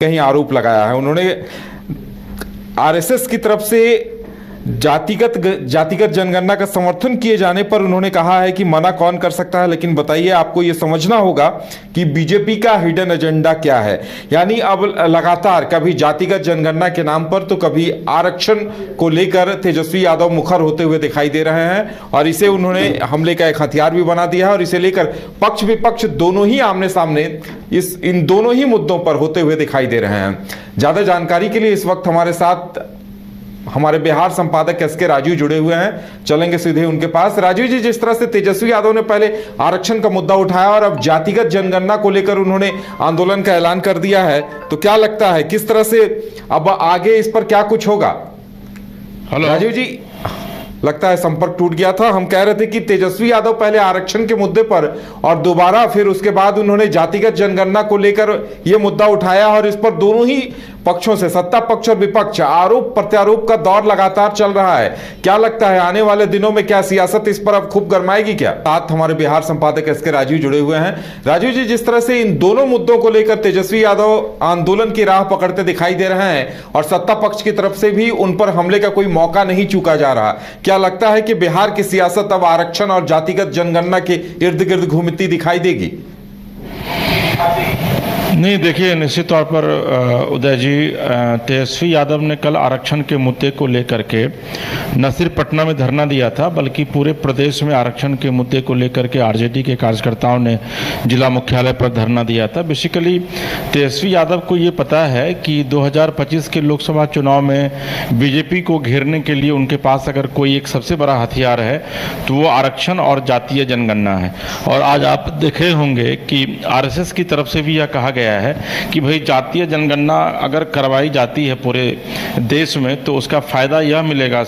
कहीं आरोप लगाया है। उन्होंने आरएसएस की तरफ से जातिगत जनगणना का समर्थन किए जाने पर उन्होंने कहा है कि मना कौन कर सकता है, लेकिन बताइए आपको यह समझना होगा कि बीजेपी का हिडन एजेंडा क्या है। यानी अब लगातार कभी जातिगत जनगणना के नाम पर तो कभी आरक्षण को लेकर तेजस्वी यादव मुखर होते हुए दिखाई दे रहे हैं और इसे उन्होंने हमले का एक हथियार भी बना दिया है और इसे लेकर पक्ष विपक्ष दोनों ही आमने सामने इन दोनों ही मुद्दों पर होते हुए दिखाई दे रहे हैं। ज्यादा जानकारी के लिए इस वक्त हमारे साथ हमारे बिहार संपादक एसके राजीव जुड़े हुए हैं, चलेंगे सीधे उनके पास। राजीव जी, जिस तरह से तेजस्वी यादव ने पहले आरक्षण का मुद्दा उठाया और अब जातिगत जनगणना को लेकर उन्होंने आंदोलन का ऐलान कर दिया है, तो क्या लगता है किस तरह से अब आगे इस पर क्या कुछ होगा? हेलो राजीव जी, लगता है संपर्क टूट गया था। हम कह रहे थे कि तेजस्वी यादव पहले आरक्षण के मुद्दे पर और दोबारा फिर उसके बाद उन्होंने जातिगत जनगणना को लेकर यह मुद्दा उठाया और इस पर दोनों ही पक्षों से, सत्ता पक्ष और विपक्ष, आरोप प्रत्यारोप का दौर लगातार चल रहा है। क्या लगता है आने वाले दिनों में क्या सियासत इस पर अब खूब गरमाएगी? क्या साथ हमारे बिहार संपादक एसके राजीव जुड़े हुए हैं। राजीव जी, जिस तरह से इन दोनों मुद्दों को लेकर तेजस्वी यादव आंदोलन की राह पकड़ते दिखाई दे रहे हैं और सत्ता पक्ष की तरफ से भी उन पर हमले का कोई मौका नहीं चूका जा रहा, क्या लगता है कि बिहार की सियासत अब आरक्षण और जातिगत जनगणना के इर्द गिर्द घूमती दिखाई देगी? नहीं, देखिए, निश्चित तौर पर उदय जी, तेजस्वी यादव ने कल आरक्षण के मुद्दे को लेकर के न सिर्फ पटना में धरना दिया था बल्कि पूरे प्रदेश में आरक्षण के मुद्दे को लेकर के आरजेडी के कार्यकर्ताओं ने जिला मुख्यालय पर धरना दिया था। बेसिकली तेजस्वी यादव को ये पता है कि 2025 के लोकसभा चुनाव में बीजेपी को घेरने के लिए उनके पास अगर कोई एक सबसे बड़ा हथियार है तो वो आरक्षण और जातीय जनगणना है। और आज आप देखे होंगे कि आरएसएस की तरफ से भी यह कहा गया है कि भाई जातीय जनगणना अगर करवाई जाती है पूरे देश में तो उसका फायदा यह मिलेगा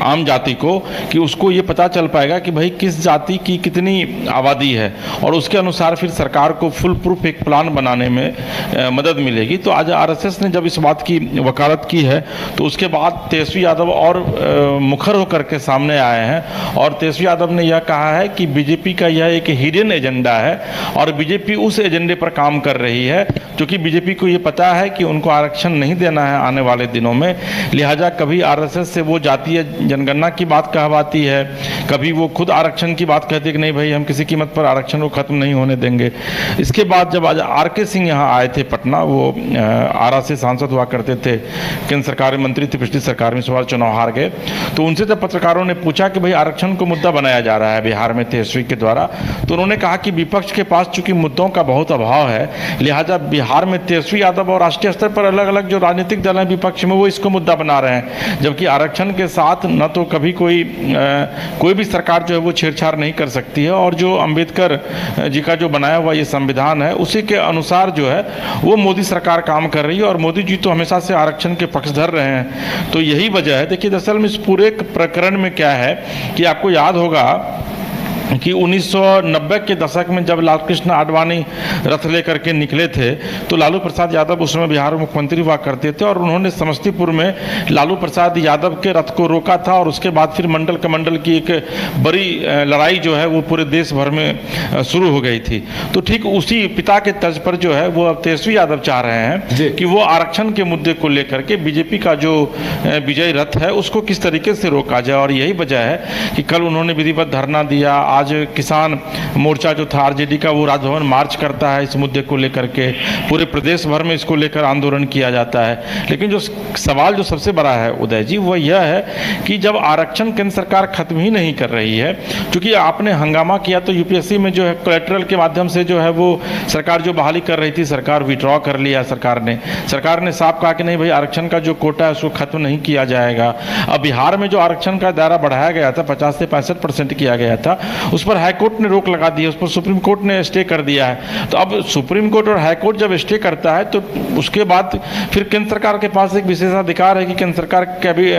आम जाति को कि उसको ये पता चल पाएगा कि भाई किस जाति की कितनी आबादी है और उसके अनुसार फिर सरकार को फुल प्रूफ एक प्लान बनाने में मदद मिलेगी। तो आज आरएसएस ने जब इस बात की वकालत की है तो उसके बाद तेजस्वी यादव और मुखर होकर के सामने आए हैं और तेजस्वी यादव ने यह कहा है कि बीजेपी का यह एक हिडन एजेंडा है और बीजेपी उस एजेंडे पर काम कर रही है क्योंकि बीजेपी को ये पता है कि उनको आरक्षण नहीं देना है आने वाले दिनों में। लिहाजा कभी आरएसएस से वो जातीय जनगणना की बात कहवाती है, कभी वो खुद आरक्षण की बात कहती है कि नहीं भाई हम किसी कीमत पर आरक्षण को खत्म नहीं होने देंगे। इसके बाद जब आज आरके सिंह यहाँ आए थे पटना, वो आरा से सांसद हुआ करते थे, केंद्र सरकार में मंत्री थे, पिछली सरकार में इस बार चुनाव हार गए, तो उनसे जब पत्रकारों ने पूछा कि भाई आरक्षण को मुद्दा बनाया जा रहा है बिहार में तेजस्वी के द्वारा, तो उन्होंने कहा कि विपक्ष के पास चूंकि मुद्दों का बहुत अभाव है लिहाजा बिहार में तेजस्वी यादव और राष्ट्रीय स्तर पर अलग अलग जो राजनीतिक दल हैं विपक्ष में वो इसको मुद्दा बना रहे हैं, जबकि आरक्षण के साथ न तो कभी कोई भी सरकार जो है वो छेड़छाड़ नहीं कर सकती है और जो अंबेडकर जी का जो बनाया हुआ ये संविधान है उसी के अनुसार जो है वो मोदी सरकार काम कर रही है और मोदी जी तो हमेशा से आरक्षण के पक्षधर रहे हैं। तो यही वजह है। देखिए, दरअसल में इस पूरे प्रकरण में क्या है कि आपको याद होगा कि 1990 के दशक में जब लालकृष्ण आडवाणी रथ लेकर के निकले थे तो लालू प्रसाद यादव उस समय बिहार मुख्यमंत्री हुआ करते थे और उन्होंने समस्तीपुर में लालू प्रसाद यादव के रथ को रोका था और उसके बाद फिर मंडल कमंडल की एक बड़ी लड़ाई जो है वो पूरे देश भर में शुरू हो गई थी। तो ठीक उसी पिता के तर्ज पर जो है वो अब तेजस्वी यादव चाह रहे हैं कि वो आरक्षण के मुद्दे को लेकर के बीजेपी का जो विजय रथ है उसको किस तरीके से रोका जाए। और यही वजह है कि कल उन्होंने विधिवत धरना दिया। आज किसान मोर्चा जो था आरजेडी का वो राजभवन मार्च करता है इस मुद्दे को लेकर के, पूरे प्रदेश भर में इसको लेकर आंदोलन किया जाता है। लेकिन जो सवाल जो सबसे बड़ा है उदय जी वो यह है कि जब आरक्षण केंद्र सरकार खत्म ही नहीं कर रही है, क्योंकि आपने हंगामा किया तो यूपीएससी में जो है कोलेटरल के माध्यम से जो है वो सरकार जो बहाली कर रही थी सरकार विड्रॉ कर लिया। सरकार ने साफ कहा कि नहीं भाई आरक्षण का जो कोटा है उसको खत्म नहीं किया जाएगा। अब बिहार में जो आरक्षण का दायरा बढ़ाया गया था 50 से 65% किया गया था, उस पर हाईकोर्ट ने रोक लगा दी है, उस पर सुप्रीम कोर्ट ने स्टे कर दिया है। तो अब सुप्रीम कोर्ट और हाईकोर्ट जब स्टे करता है तो उसके बाद फिर केंद्र सरकार के पास एक विशेषाधिकार है कि केंद्र सरकार कभी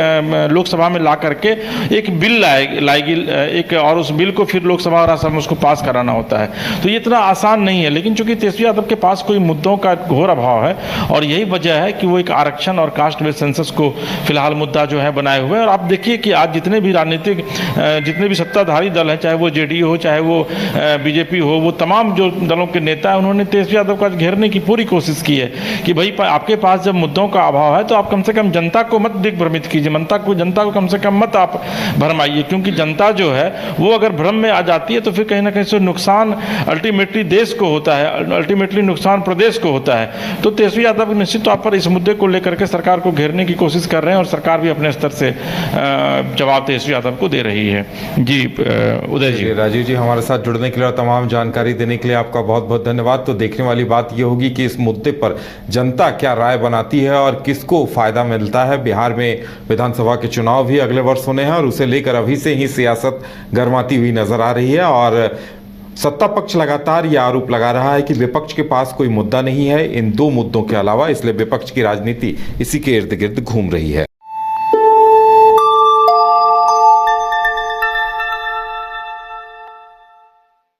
लोकसभा में ला करके एक बिल लाएगी एक, और उस बिल को फिर लोकसभा और असम उसको पास कराना होता है। तो ये इतना आसान नहीं है। लेकिन चूंकि तेजस्वी यादव के पास कोई मुद्दों का घोर अभाव है और यही वजह है कि वो एक आरक्षण और कास्ट बेस्ड सेंसस को फिलहाल मुद्दा जो है बनाए हुए हैं। और आप देखिए कि आज जितने भी सत्ताधारी दल हैं, चाहे वो जेडीयू हो चाहे वो बीजेपी हो, वो तमाम जो दलों के नेता हैं उन्होंने तेजस्वी यादव को घेरने की पूरी कोशिश की है कि भाई आपके पास जब मुद्दों का अभाव है तो आप कम से कम जनता को मत दिग्भ्रमित कीजिए, जनता को कम से कम मत आप भरमाइए, क्योंकि जनता जो है वो अगर भ्रम में आ जाती है तो फिर कहीं ना कहीं से नुकसान अल्टीमेटली देश को होता है, अल्टीमेटली नुकसान प्रदेश को होता है। तो तेजस्वी यादव निश्चित तौर पर इस मुद्दे को लेकर के सरकार को घेरने की कोशिश कर रहे हैं और सरकार भी अपने स्तर से जवाब तेजस्वी यादव को दे रही है। जी उदय जी। राजीव जी, हमारे साथ जुड़ने के लिए और तमाम जानकारी देने के लिए आपका बहुत बहुत धन्यवाद। तो देखने वाली बात यह होगी कि इस मुद्दे पर जनता क्या राय बनाती है और किसको फायदा मिलता है। बिहार में विधानसभा के चुनाव भी अगले वर्ष होने हैं और उसे लेकर अभी से ही सियासत गर्माती हुई नजर आ रही है और सत्ता पक्ष लगातार यह आरोप लगा रहा है कि विपक्ष के पास कोई मुद्दा नहीं है इन दो मुद्दों के अलावा, इसलिए विपक्ष की राजनीति इसी के इर्द गिर्द घूम रही है।